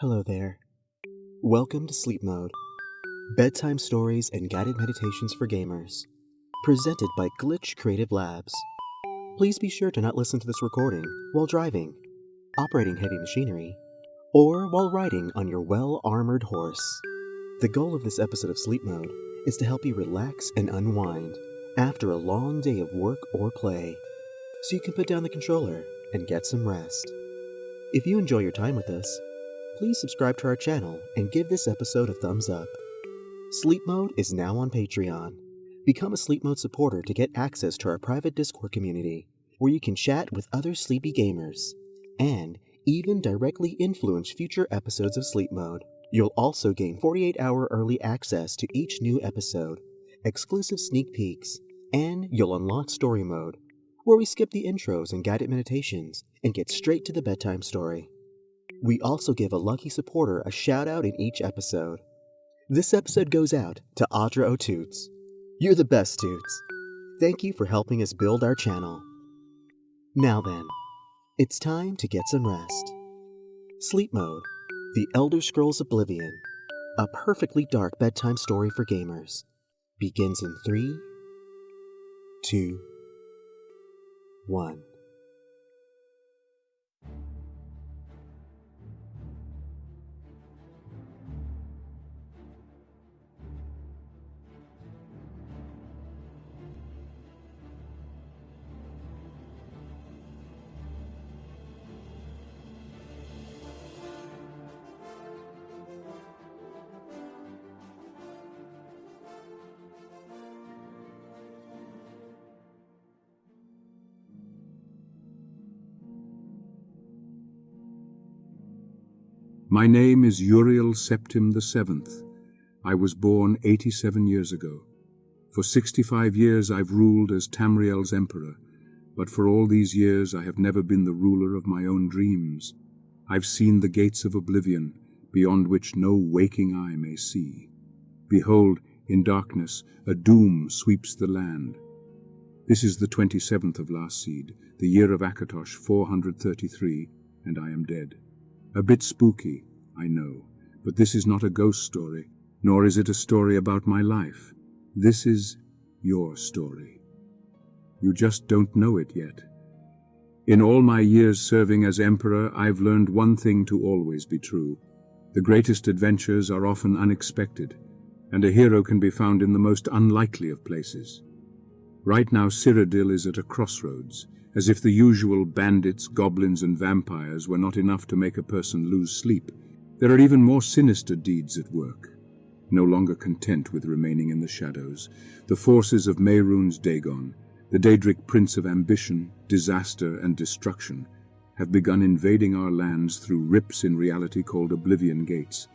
Hello there. Welcome to Sleep Mode, bedtime stories and guided meditations for gamers, presented by Glitch Creative Labs. Please be sure to not listen to this recording while driving, operating heavy machinery, or while riding on your well-armored horse. The goal of this episode of Sleep Mode is to help you relax and unwind after a long day of work or play, so you can put down the controller and get some rest. If you enjoy your time with us, please subscribe to our channel and give this episode a thumbs up. Sleep Mode is now on Patreon. Become a Sleep Mode supporter to get access to our private Discord community, where you can chat with other sleepy gamers, and even directly influence future episodes of Sleep Mode. You'll also gain 48-hour early access to each new episode, exclusive sneak peeks, and you'll unlock Story Mode, where we skip the intros and guided meditations and get straight to the bedtime story. We also give a lucky supporter a shout out in each episode. This episode goes out to Audra O'Toots. You're the best, Toots. Thank you for helping us build our channel. Now then, it's time to get some rest. Sleep Mode, The Elder Scrolls Oblivion, a perfectly dark bedtime story for gamers, begins in 3, 2, 1. My name is Uriel Septim VII. I was born 87 years ago. For 65 years I've ruled as Tamriel's emperor, but for all these years I have never been the ruler of my own dreams. I've seen the gates of oblivion, beyond which no waking eye may see. Behold, in darkness, a doom sweeps the land. This is the 27th of last seed, the year of Akatosh 433, and I am dead. A bit spooky, I know, but this is not a ghost story, nor is it a story about my life. This is your story. You just don't know it yet. In all my years serving as emperor, I've learned one thing to always be true. The greatest adventures are often unexpected, and a hero can be found in the most unlikely of places. Right now, Cyrodiil is at a crossroads, as if the usual bandits, goblins, and vampires were not enough to make a person lose sleep. There are even more sinister deeds at work. No longer content with remaining in the shadows, the forces of Mehrunes Dagon, the Daedric prince of ambition, disaster, and destruction, have begun invading our lands through rips in reality called Oblivion gates.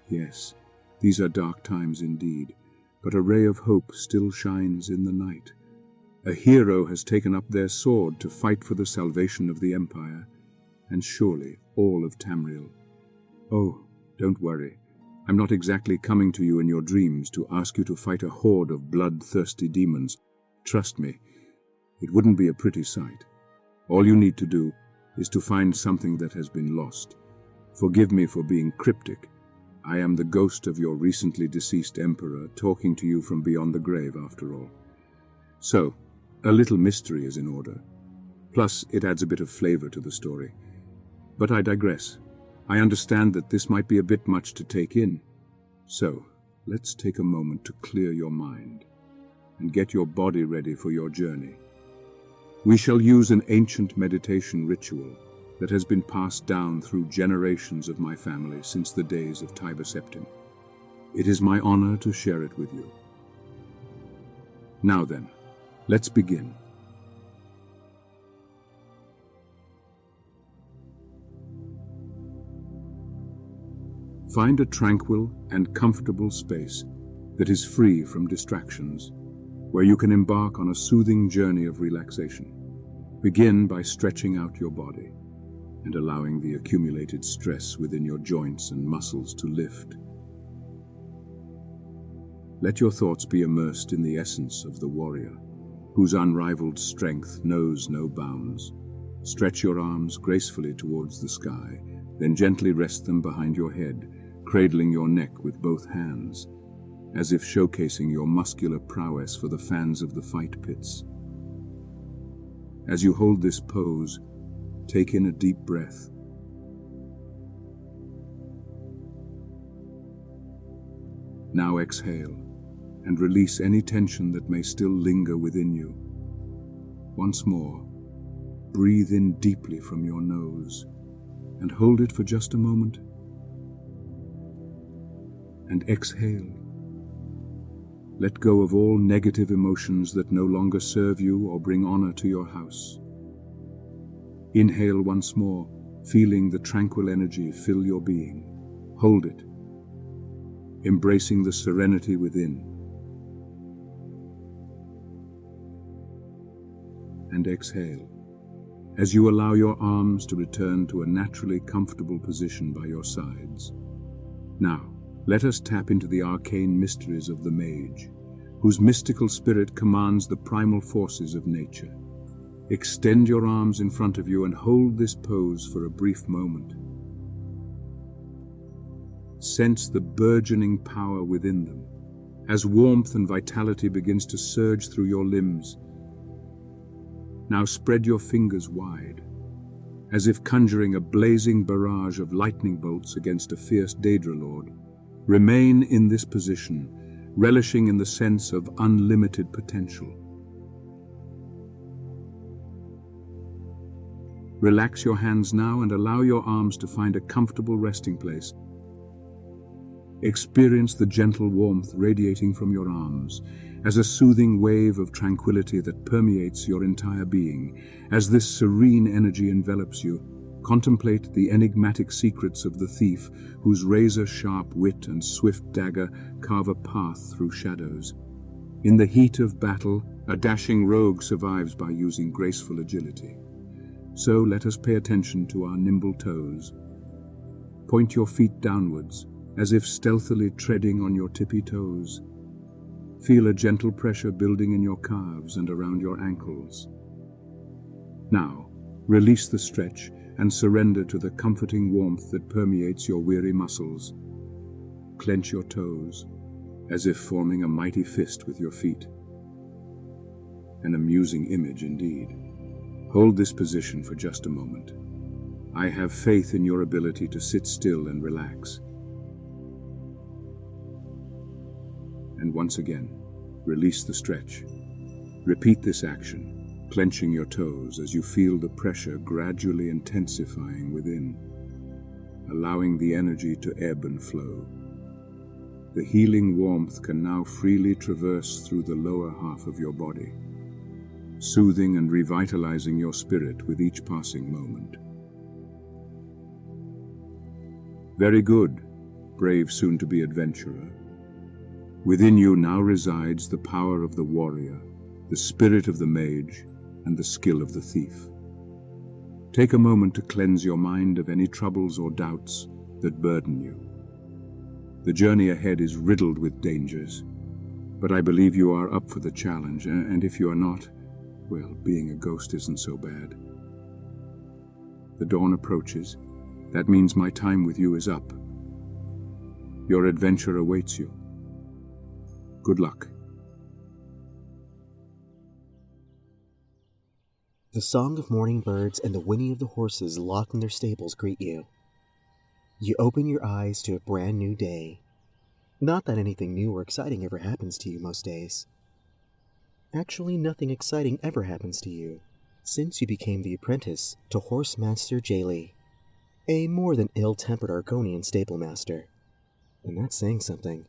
Yes, these are dark times indeed, but a ray of hope still shines in the night. A hero has taken up their sword to fight for the salvation of the Empire, and surely all of Tamriel. Oh, don't worry. I'm not exactly coming to you in your dreams to ask you to fight a horde of bloodthirsty demons. Trust me, it wouldn't be a pretty sight. All you need to do is to find something that has been lost. Forgive me for being cryptic. I am the ghost of your recently deceased emperor, talking to you from beyond the grave after all. So, a little mystery is in order. Plus, it adds a bit of flavor to the story. But I digress. I understand that this might be a bit much to take in. So, let's take a moment to clear your mind and get your body ready for your journey. We shall use an ancient meditation ritual that has been passed down through generations of my family since the days of Tiber Septim. It is my honor to share it with you. Now then, let's begin. Find a tranquil and comfortable space that is free from distractions, where you can embark on a soothing journey of relaxation. Begin by stretching out your body and allowing the accumulated stress within your joints and muscles to lift. Let your thoughts be immersed in the essence of the warrior, whose unrivaled strength knows no bounds. Stretch your arms gracefully towards the sky, Then gently rest them behind your head, cradling your neck with both hands, as if showcasing your muscular prowess for the fans of the fight pits. As you hold this pose, take in a deep breath. Now exhale, and release any tension that may still linger within you. Once more, breathe in deeply from your nose, and hold it for just a moment. And exhale. Let go of all negative emotions that no longer serve you or bring honor to your house. Inhale once more, feeling the tranquil energy fill your being. Hold it, embracing the serenity within. And exhale, as you allow your arms to return to a naturally comfortable position by your sides. Now, let us tap into the arcane mysteries of the mage, whose mystical spirit commands the primal forces of nature. Extend your arms in front of you and hold this pose for a brief moment. Sense the burgeoning power within them, as warmth and vitality begins to surge through your limbs. Now spread your fingers wide, as if conjuring a blazing barrage of lightning bolts against a fierce Daedra Lord. Remain in this position, relishing in the sense of unlimited potential. Relax your hands now and allow your arms to find a comfortable resting place. Experience the gentle warmth radiating from your arms as a soothing wave of tranquility that permeates your entire being. As this serene energy envelops you, contemplate the enigmatic secrets of the thief whose razor-sharp wit and swift dagger carve a path through shadows. In the heat of battle, a dashing rogue survives by using graceful agility. So let us pay attention to our nimble toes. Point your feet downwards, as if stealthily treading on your tippy toes. Feel a gentle pressure building in your calves and around your ankles. Now, release the stretch and surrender to the comforting warmth that permeates your weary muscles. Clench your toes, as if forming a mighty fist with your feet. An amusing image indeed. Hold this position for just a moment. I have faith in your ability to sit still and relax. And once again, release the stretch. Repeat this action, clenching your toes as you feel the pressure gradually intensifying within, allowing the energy to ebb and flow. The healing warmth can now freely traverse through the lower half of your body, soothing and revitalizing your spirit with each passing moment. Very good, brave soon-to-be adventurer. Within you now resides the power of the warrior, the spirit of the mage, and the skill of the thief. Take a moment to cleanse your mind of any troubles or doubts that burden you. The journey ahead is riddled with dangers, but I believe you are up for the challenge, and if you are not, well, being a ghost isn't so bad. The dawn approaches. That means my time with you is up. Your adventure awaits you. Good luck. The song of morning birds and the whinny of the horses locked in their stables greet you. You open your eyes to a brand new day. Not that anything new or exciting ever happens to you most days. Actually, nothing exciting ever happens to you since you became the apprentice to Horse Master Jaylee, a more than ill-tempered Argonian stablemaster. And that's saying something,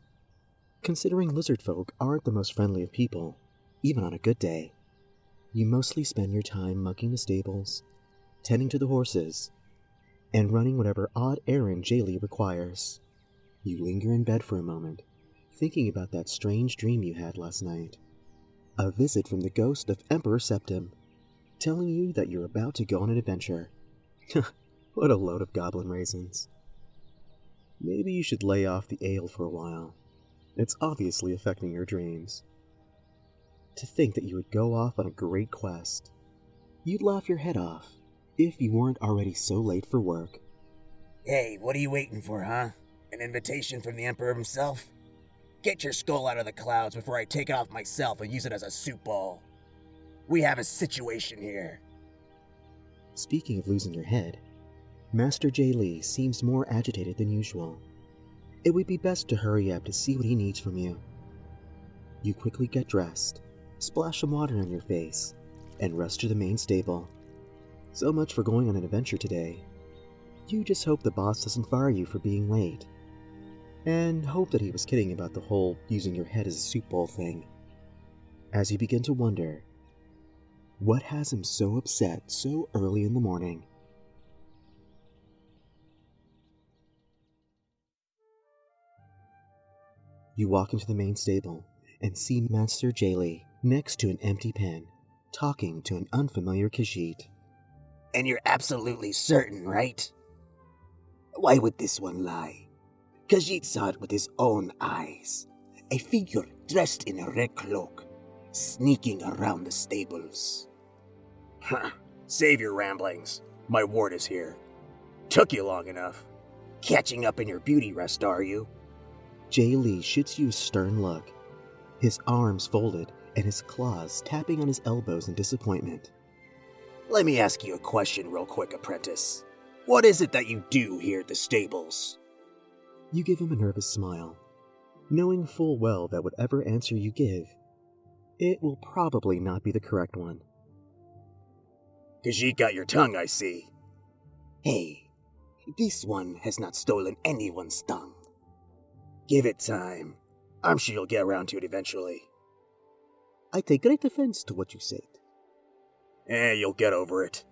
considering lizard folk aren't the most friendly of people, even on a good day. You mostly spend your time mucking the stables, tending to the horses, and running whatever odd errand Jaylee requires. You linger in bed for a moment, thinking about that strange dream you had last night. A visit from the ghost of Emperor Septim, telling you that you're about to go on an adventure. What a load of goblin raisins. Maybe you should lay off the ale for a while. It's obviously affecting your dreams. To think that you would go off on a great quest. You'd laugh your head off if you weren't already so late for work. Hey, what are you waiting for, huh? An invitation from the Emperor himself? Get your skull out of the clouds before I take it off myself and use it as a soup bowl. We have a situation here. Speaking of losing your head, Master J. Lee seems more agitated than usual. It would be best to hurry up to see what he needs from you. You quickly get dressed, splash some water on your face, and rush to the main stable. So much for going on an adventure today. You just hope the boss doesn't fire you for being late. And hope that he was kidding about the whole using your head as a soup bowl thing. As you begin to wonder, what has him so upset so early in the morning? You walk into the main stable and see Master J. next to an empty pen, talking to an unfamiliar Khajiit. And you're absolutely certain, right? Why would this one lie? Khajiit saw it with his own eyes. A figure dressed in a red cloak, sneaking around the stables. Huh. Save your ramblings. My ward is here. Took you long enough. Catching up in your beauty rest, are you? J. Lee shoots you a stern look, his arms folded and his claws tapping on his elbows in disappointment. Let me ask you a question real quick, apprentice. What is it that you do here at the stables? You give him a nervous smile, knowing full well that whatever answer you give, it will probably not be the correct one. Khajiit got your tongue, I see. Hey, this one has not stolen anyone's tongue. Give it time. I'm sure you'll get around to it eventually. I take great offense to what you said. You'll get over it.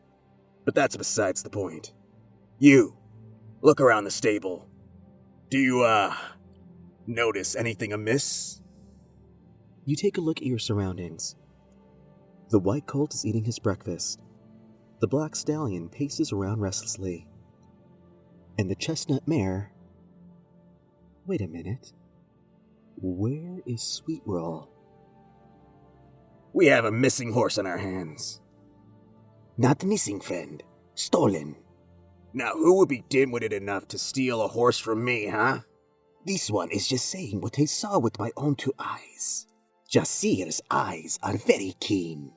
But that's besides the point. You, look around the stable. Do you, notice anything amiss? You take a look at your surroundings. The white colt is eating his breakfast. The black stallion paces around restlessly. And the chestnut mare... Wait a minute. Where is Sweetroll? We have a missing horse on our hands. Not missing, friend. Stolen. Now, who would be dim-witted enough to steal a horse from me, huh? This one is just saying what I saw with my own two eyes. Jasir's eyes are very keen.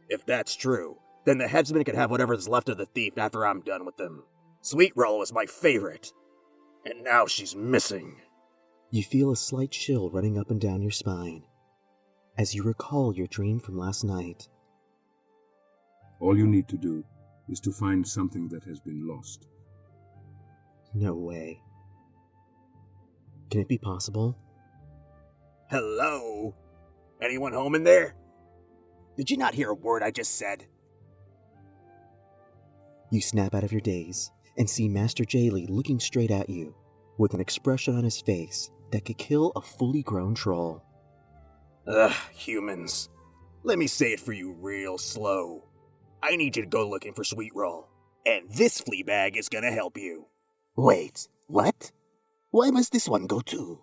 If that's true, then the headsman can have whatever's left of the thief after I'm done with them. Sweetroll was my favorite. And now she's missing. You feel a slight chill running up and down your spine as you recall your dream from last night. All you need to do is to find something that has been lost. No way. Can it be possible? Hello? Anyone home in there? Did you not hear a word I just said? You snap out of your daze and see Master J. Lee looking straight at you with an expression on his face that could kill a fully grown troll. Ugh, humans. Let me say it for you real slow. I need you to go looking for Sweetroll, and this flea bag is gonna help you. Wait, what? Why must this one go too?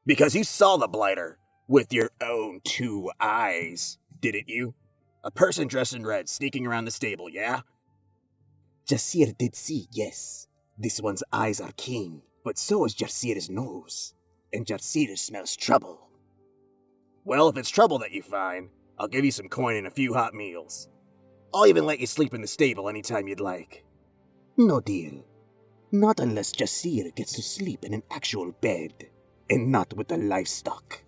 Because you saw the blighter with your own two eyes, didn't you? A person dressed in red sneaking around the stable, yeah? Jasir did see, yes. This one's eyes are keen, but so is Jasir's nose. And Jasir smells trouble. Well, if it's trouble that you find, I'll give you some coin and a few hot meals. I'll even let you sleep in the stable anytime you'd like. No deal. Not unless Jasir gets to sleep in an actual bed, and not with the livestock.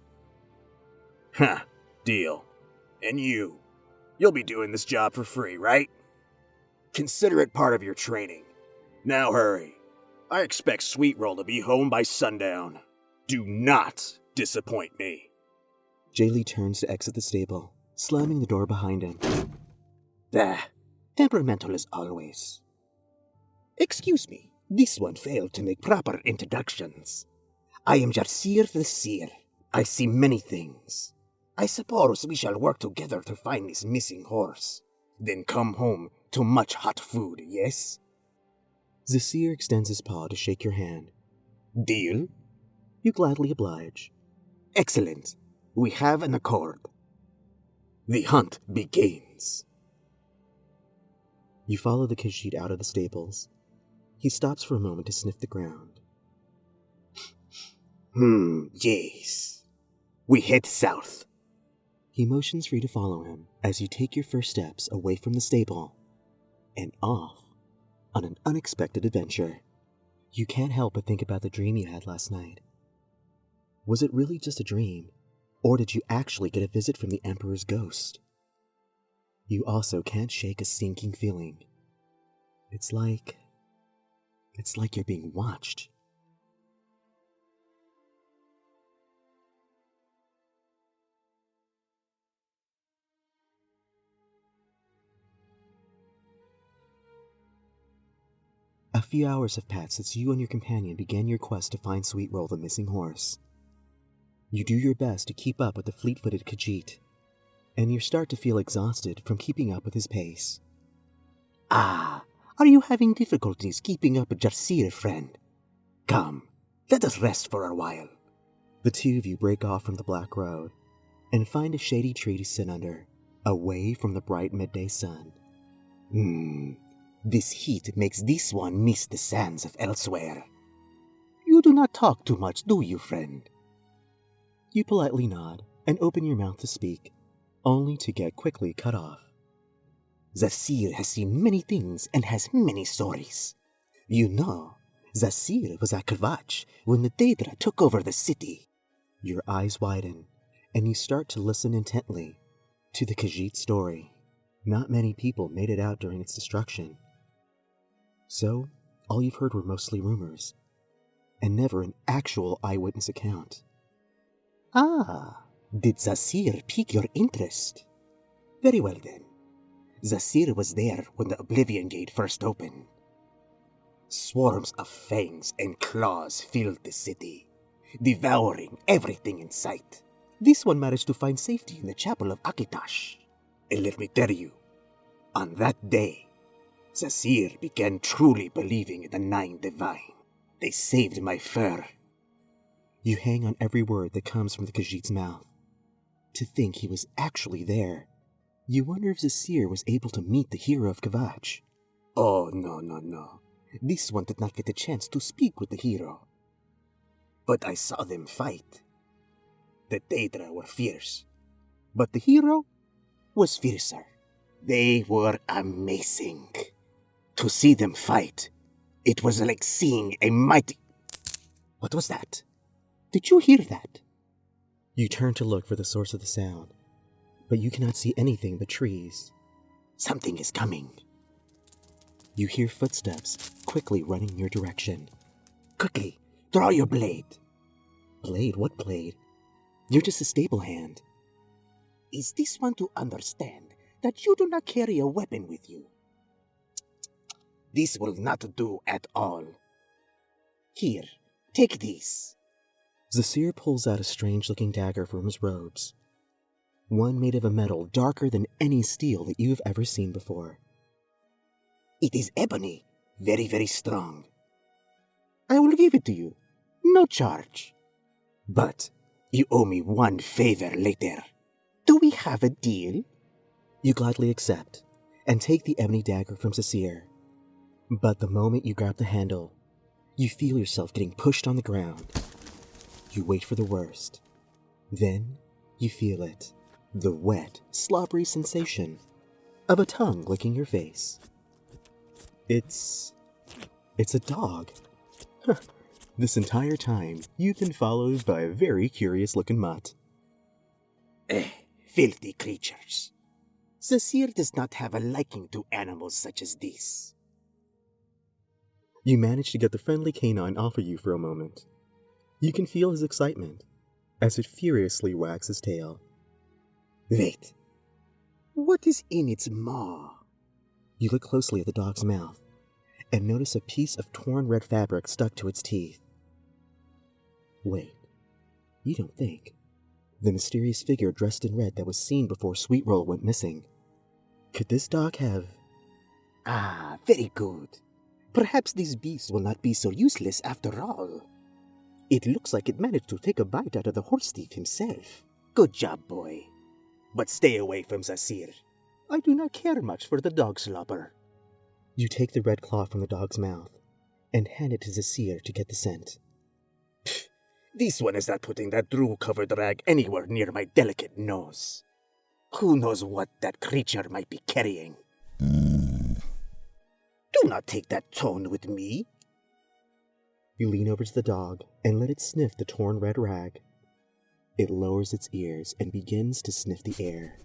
Huh, deal. And you'll be doing this job for free, right? Consider it part of your training. Now hurry. I expect Sweetroll to be home by sundown. Do not disappoint me. J. Lee turns to exit the stable, slamming the door behind him. Temperamental as always. Excuse me, this one failed to make proper introductions. I am Jasir the Seer. I see many things. I suppose we shall work together to find this missing horse. Then come home to much hot food, yes? Zasir extends his paw to shake your hand. Deal? You gladly oblige. Excellent. We have an accord. The hunt begins. You follow the Khajiit out of the stables. He stops for a moment to sniff the ground. Yes. We head south. He motions for you to follow him as you take your first steps away from the stable and off on an unexpected adventure. You can't help but think about the dream you had last night. Was it really just a dream, or did you actually get a visit from the Emperor's ghost? You also can't shake a sinking feeling. It's like you're being watched. A few hours have passed since you and your companion began your quest to find Sweetroll, the missing horse. You do your best to keep up with the fleet-footed Khajiit, and you start to feel exhausted from keeping up with his pace. Are you having difficulties keeping up with Jarcir, friend? Come, let us rest for a while. The two of you break off from the black road and find a shady tree to sit under, away from the bright midday sun. This heat makes this one miss the sands of elsewhere. You do not talk too much, do you, friend? You politely nod and open your mouth to speak, only to get quickly cut off. Zasir has seen many things and has many stories. You know, Zasir was at Kavach when the Daedra took over the city. Your eyes widen, and you start to listen intently to the Khajiit story. Not many people made it out during its destruction. So, all you've heard were mostly rumors, and never an actual eyewitness account. Did Zasir pique your interest? Very well then. Zasir was there when the Oblivion Gate first opened. Swarms of fangs and claws filled the city, devouring everything in sight. This one managed to find safety in the chapel of Akitash. And let me tell you, on that day, Zasir began truly believing in the Nine Divine. They saved my fur. You hang on every word that comes from the Khajiit's mouth. To think he was actually there. You wonder if Zasir was able to meet the hero of Kavach. Oh, no. This one did not get a chance to speak with the hero. But I saw them fight. The Daedra were fierce, but the hero was fiercer. They were amazing. To see them fight, it was like seeing a mighty... What was that? Did you hear that? You turn to look for the source of the sound, but you cannot see anything but trees. Something is coming. You hear footsteps quickly running in your direction. Quickly, draw your blade. Blade? What blade? You're just a stable hand. Is this one to understand that you do not carry a weapon with you? This will not do at all. Here, take this. Zasir pulls out a strange-looking dagger from his robes. One made of a metal darker than any steel that you have ever seen before. It is ebony, very, very strong. I will give it to you, no charge. But you owe me one favor later. Do we have a deal? You gladly accept, and take the ebony dagger from Zasir. But the moment you grab the handle, you feel yourself getting pushed on the ground. You wait for the worst. Then, you feel it. The wet, slobbery sensation of a tongue licking your face. It's a dog. This entire time, you've been followed by a very curious-looking mutt. Filthy creatures. Zasir does not have a liking to animals such as this. You manage to get the friendly canine off of you for a moment. You can feel his excitement as it furiously wags his tail. Wait. What is in its maw? You look closely at the dog's mouth and notice a piece of torn red fabric stuck to its teeth. Wait, you don't think. The mysterious figure dressed in red that was seen before Sweetroll went missing. Could this dog have... Very good. Perhaps this beast will not be so useless after all. It looks like it managed to take a bite out of the horse thief himself. Good job, boy. But stay away from Zasir. I do not care much for the dog slobber. You take the red claw from the dog's mouth and hand it to Zasir to get the scent. This one is not putting that drool-covered rag anywhere near my delicate nose. Who knows what that creature might be carrying? Do not take that tone with me. You lean over to the dog and let it sniff the torn red rag. It lowers its ears and begins to sniff the air.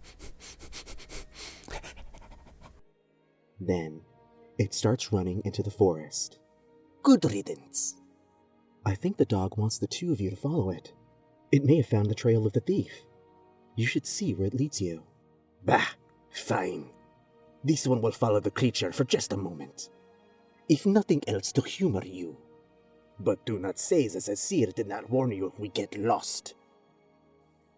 Then, it starts running into the forest. Good riddance. I think the dog wants the two of you to follow it. It may have found the trail of the thief. You should see where it leads you. Bah, fine. This one will follow the creature for just a moment. If nothing else to humor you. But do not say that Zasir did not warn you if we get lost.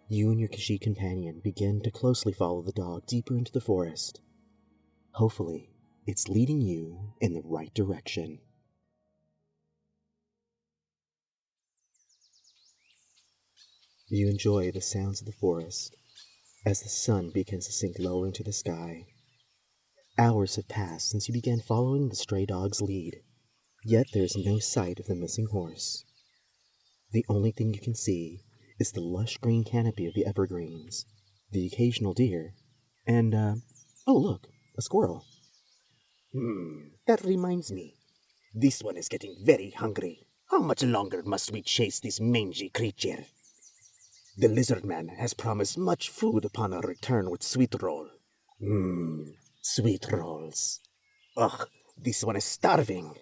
You and your Khajiit companion begin to closely follow the dog deeper into the forest. Hopefully, it's leading you in the right direction. You enjoy the sounds of the forest as the sun begins to sink lower into the sky. Hours have passed since you began following the stray dog's lead, yet there is no sight of the missing horse. The only thing you can see is the lush green canopy of the evergreens, the occasional deer, and, oh look, a squirrel. That reminds me. This one is getting very hungry. How much longer must we chase this mangy creature? The lizard man has promised much food upon our return with sweet roll. Sweet rolls. Ugh, this one is starving.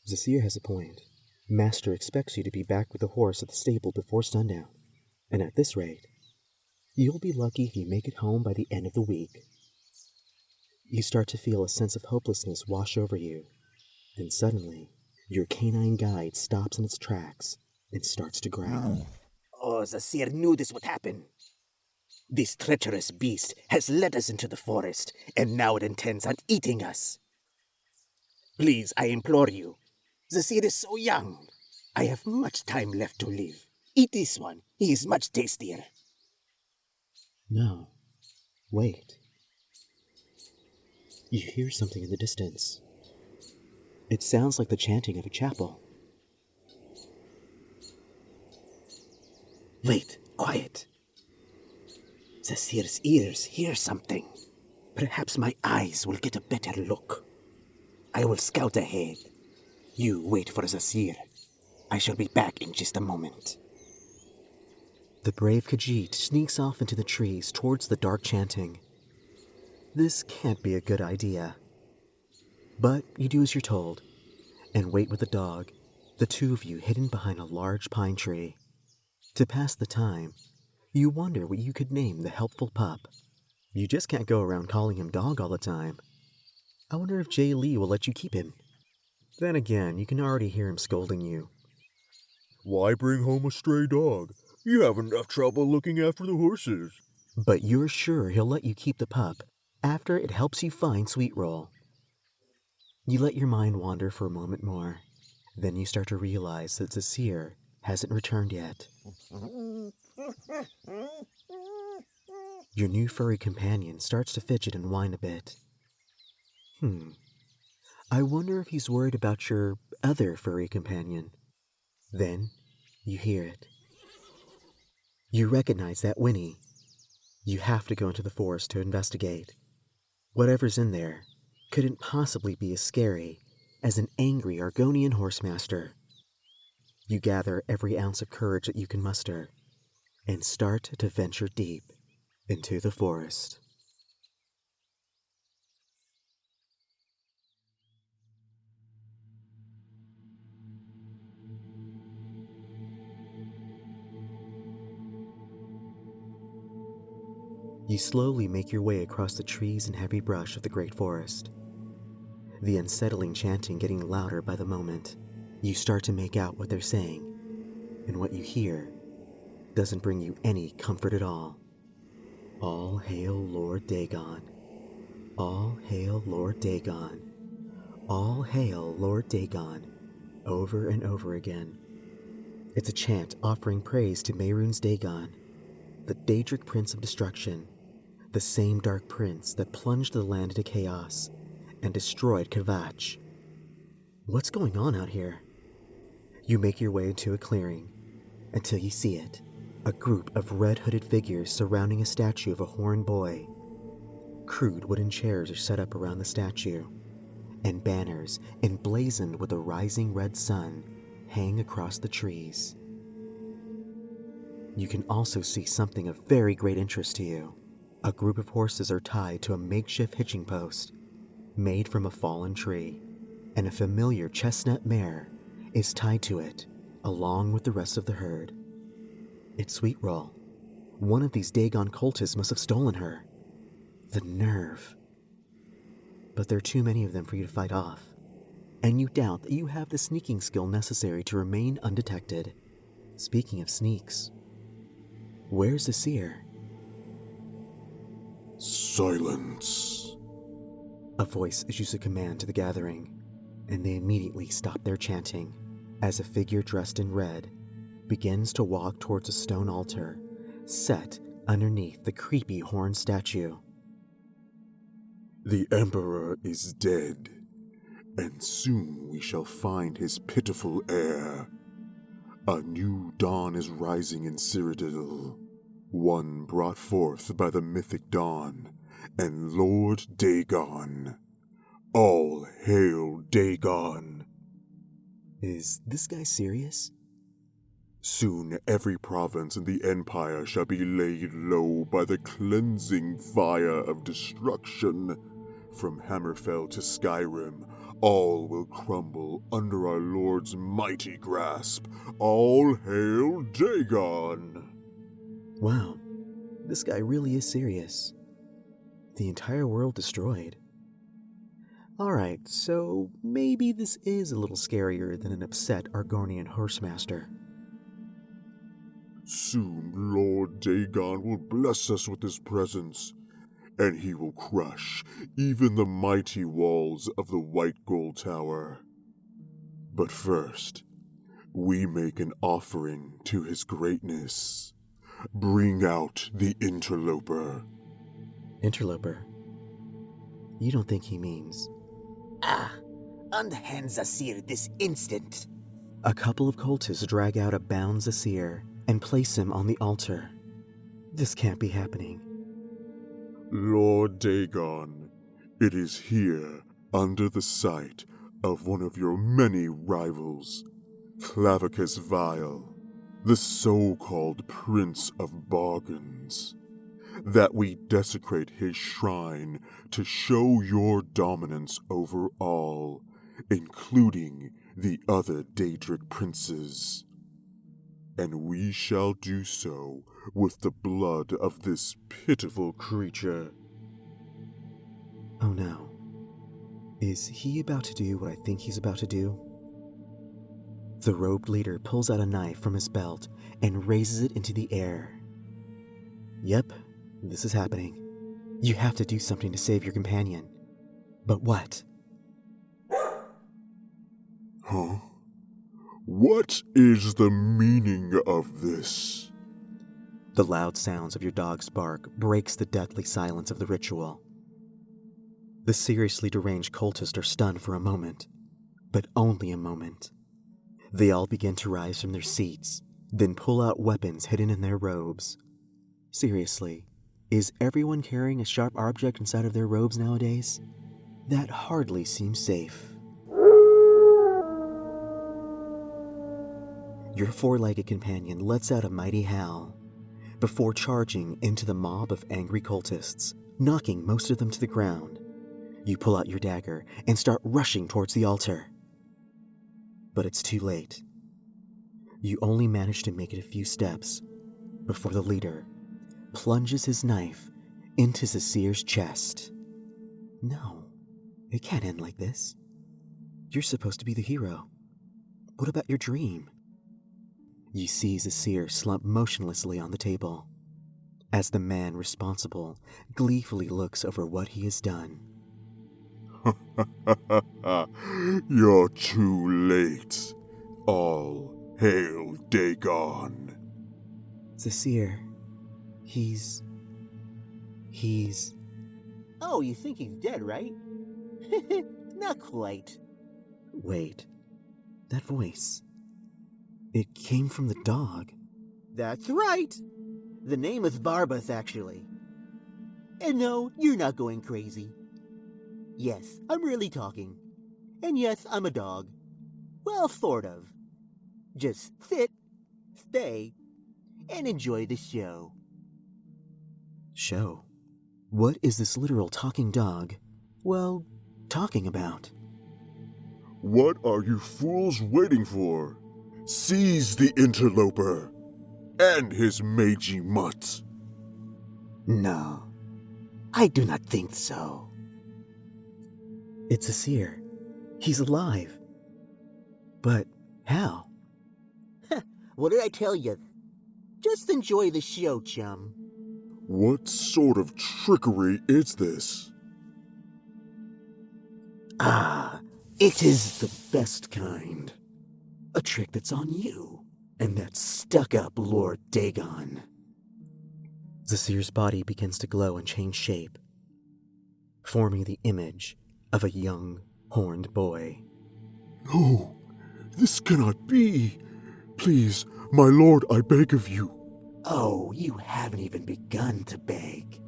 Zasir has a point. Master expects you to be back with the horse at the stable before sundown, and at this rate, you'll be lucky if you make it home by the end of the week. You start to feel a sense of hopelessness wash over you. Then suddenly, your canine guide stops in its tracks and starts to growl. Oh, Zasir knew this would happen. This treacherous beast has led us into the forest, and now it intends on eating us. Please, I implore you. Zasir is so young. I have much time left to live. Eat this one. He is much tastier. No. Wait. You hear something in the distance. It sounds like the chanting of a chapel. Wait, quiet. Zasir's ears hear something. Perhaps my eyes will get a better look. I will scout ahead. You wait for Zasir. I shall be back in just a moment. The brave Khajiit sneaks off into the trees towards the dark chanting. This can't be a good idea. But you do as you're told, and wait with the dog, the two of you hidden behind a large pine tree. To pass the time, you wonder what you could name the helpful pup. You just can't go around calling him dog all the time. I wonder if Jay Lee will let you keep him. Then again, you can already hear him scolding you. Why bring home a stray dog? You have enough trouble looking after the horses. But you're sure he'll let you keep the pup after it helps you find Sweet Roll. You let your mind wander for a moment more. Then you start to realize that Zasir hasn't returned yet. Your new furry companion starts to fidget and whine a bit. I wonder if he's worried about your other furry companion. Then, you hear it. You recognize that whinny. You have to go into the forest to investigate. Whatever's in there couldn't possibly be as scary as an angry Argonian horsemaster. You gather every ounce of courage that you can muster and start to venture deep into the forest. You slowly make your way across the trees and heavy brush of the great forest. The unsettling chanting getting louder by the moment. You start to make out what they're saying, and what you hear doesn't bring you any comfort at all. All hail Lord Dagon. All hail Lord Dagon. All hail Lord Dagon. Over and over again. It's a chant offering praise to Mehrunes Dagon, the Daedric Prince of Destruction, the same Dark Prince that plunged the land into chaos and destroyed Kavach. What's going on out here? You make your way into a clearing until you see it. A group of red-hooded figures surrounding a statue of a horned boy. Crude wooden chairs are set up around the statue, and banners emblazoned with a rising red sun hang across the trees. You can also see something of very great interest to you. A group of horses are tied to a makeshift hitching post made from a fallen tree, and a familiar chestnut mare is tied to it along with the rest of the herd. It's Sweetroll. One of these Dagon cultists must have stolen her. The nerve. But there are too many of them for you to fight off, and you doubt that you have the sneaking skill necessary to remain undetected. Speaking of sneaks, where's the seer? Silence. A voice issues a command to the gathering, and they immediately stop their chanting as a figure dressed in red begins to walk towards a stone altar set underneath the creepy horned statue. The Emperor is dead, and soon we shall find his pitiful heir. A new dawn is rising in Cyrodiil, one brought forth by the mythic dawn and Lord Dagon. All hail Dagon! Is this guy serious? Soon every province in the Empire shall be laid low by the cleansing fire of destruction. From Hammerfell to Skyrim, all will crumble under our Lord's mighty grasp. All hail Dagon! Wow, this guy really is serious. The entire world destroyed. Alright, so maybe this is a little scarier than an upset Argonian horsemaster. Soon Lord Dagon will bless us with his presence, and he will crush even the mighty walls of the White Gold Tower. But first, we make an offering to his greatness. Bring out the interloper. Interloper? You don't think he means... Unhand Zasir this instant. A couple of cultists drag out a bound Zasir and place him on the altar. This can't be happening. Lord Dagon, it is here, under the sight of one of your many rivals, Clavicus Vile, the so-called Prince of Bargains, that we desecrate his shrine to show your dominance over all, including the other Daedric princes. And we shall do so with the blood of this pitiful creature. Oh no. Is he about to do what I think he's about to do? The robed leader pulls out a knife from his belt and raises it into the air. Yep, this is happening. You have to do something to save your companion. But what? Huh? What is the meaning of this? The loud sounds of your dog's bark breaks the deathly silence of the ritual. The seriously deranged cultists are stunned for a moment, but only a moment. They all begin to rise from their seats, then pull out weapons hidden in their robes. Seriously, is everyone carrying a sharp object inside of their robes nowadays? That hardly seems safe. Your four-legged companion lets out a mighty howl before charging into the mob of angry cultists, knocking most of them to the ground. You pull out your dagger and start rushing towards the altar. But it's too late. You only manage to make it a few steps before the leader plunges his knife into Zasir's chest. No, it can't end like this. You're supposed to be the hero. What about your dream? You see Zasir slump motionlessly on the table, as the man responsible gleefully looks over what he has done. You're too late. All hail Dagon. Zasir, he's... Oh, you think he's dead, right? Not quite. Wait, that voice. It came from the dog. That's right. The name is Barbas, actually. And no, you're not going crazy. Yes, I'm really talking. And yes, I'm a dog. Well, sort of. Just sit, stay, and enjoy the show. Show? What is this literal talking dog, well, talking about? What are you fools waiting for? Seize the interloper and his mangy mutt. No, I do not think so. It's a seer. He's alive. But how? What did I tell you? Just enjoy the show, chum. What sort of trickery is this? Ah, it is the best kind. A trick that's on you, and that stuck-up Lord Dagon. The seer's body begins to glow and change shape, forming the image of a young, horned boy. No, this cannot be. Please, my lord, I beg of you. Oh, you haven't even begun to beg.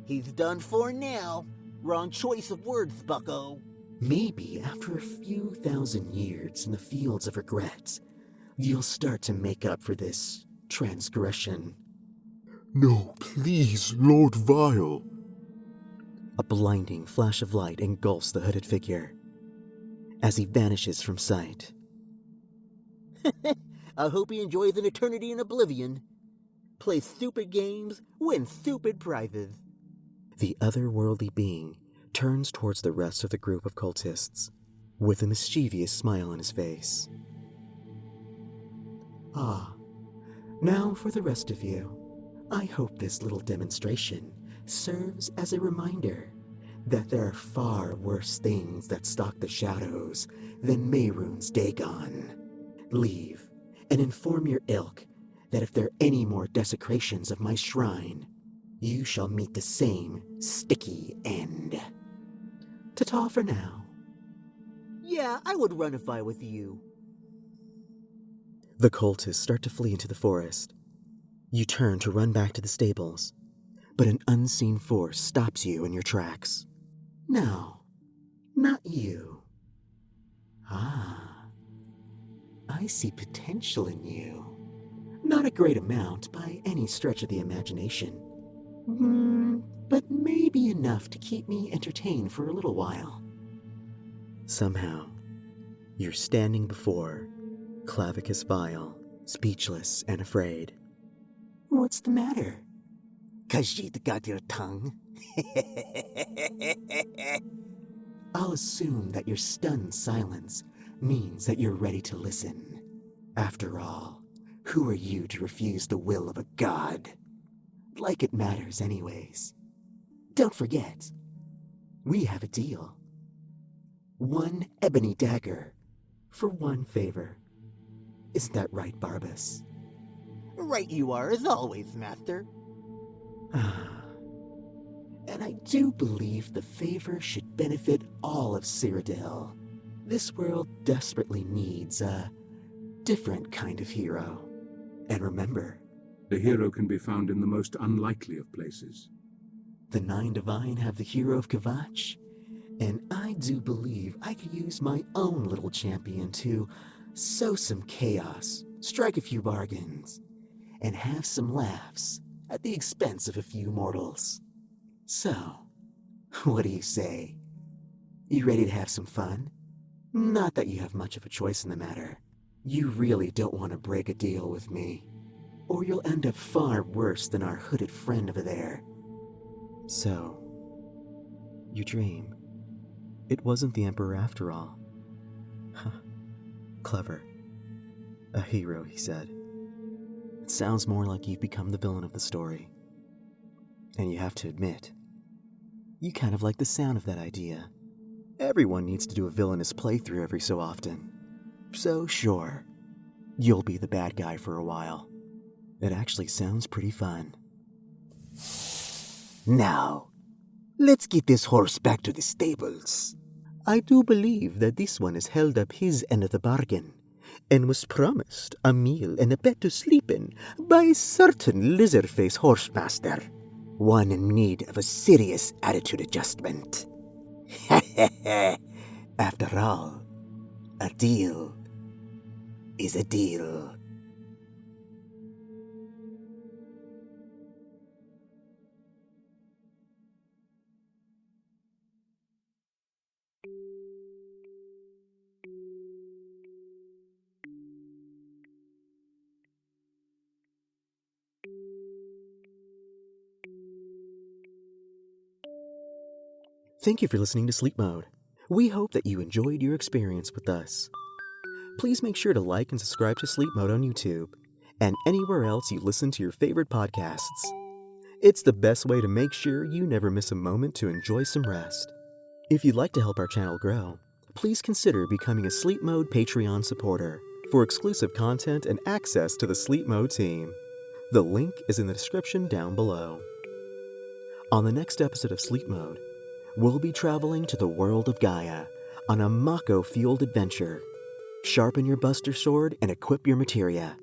He's done for now. Wrong choice of words, bucko. Maybe after a few thousand years in the fields of regret, you'll start to make up for this transgression. No, please, Lord Vile. A blinding flash of light engulfs the hooded figure as he vanishes from sight. I hope he enjoys an eternity in Oblivion. Play stupid games, win stupid prizes. The otherworldly being turns towards the rest of the group of cultists with a mischievous smile on his face. Ah, now for the rest of you. I hope this little demonstration serves as a reminder that there are far worse things that stalk the shadows than Mehrunes Dagon. Leave and inform your ilk that if there are any more desecrations of my shrine, you shall meet the same sticky end. Ta-ta for now. Yeah, I would run if I was you. The cultists start to flee into the forest. You turn to run back to the stables, but an unseen force stops you in your tracks. No, not you. Ah, I see potential in you. Not a great amount by any stretch of the imagination. But maybe enough to keep me entertained for a little while. Somehow, you're standing before Clavicus Vile, speechless and afraid. What's the matter? 'Cause you got your tongue. I'll assume that your stunned silence means that you're ready to listen. After all, who are you to refuse the will of a god? Like it matters anyways. Don't forget, we have a deal. 1 ebony dagger for 1 favor. Isn't that right, Barbas? Right you are, as always, master. And I do believe the favor should benefit all of Cyrodiil. This world desperately needs a different kind of hero. And remember, The hero can be found in the most unlikely of places. the 9 Divine have the hero of Kavach, and I do believe I could use my own little champion to sow some chaos, strike a few bargains, and have some laughs at the expense of a few mortals. So, what do you say? You ready to have some fun? Not that you have much of a choice in the matter. You really don't want to break a deal with me, or you'll end up far worse than our hooded friend over there. So, you dream. It wasn't the Emperor after all. Huh. Clever. A hero, he said. It sounds more like you've become the villain of the story. And you have to admit, you kind of like the sound of that idea. Everyone needs to do a villainous playthrough every so often. So sure, you'll be the bad guy for a while. It actually sounds pretty fun. Now, let's get this horse back to the stables. I do believe that this one has held up his end of the bargain, and was promised a meal and a bed to sleep in by a certain lizard-faced horsemaster, one in need of a serious attitude adjustment. After all, a deal is a deal. Thank you for listening to Sleep Mode. We hope that you enjoyed your experience with us. Please make sure to like and subscribe to Sleep Mode on YouTube and anywhere else you listen to your favorite podcasts. It's the best way to make sure you never miss a moment to enjoy some rest. If you'd like to help our channel grow, please consider becoming a Sleep Mode Patreon supporter for exclusive content and access to the Sleep Mode team. The link is in the description down below. On the next episode of Sleep Mode, we'll be traveling to the world of Gaia on a Mako-fueled adventure. Sharpen your Buster Sword and equip your materia,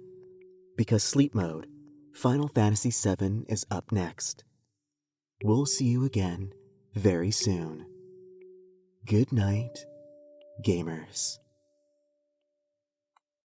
because Sleep Mode, Final Fantasy VII is up next. We'll see you again very soon. Good night, gamers.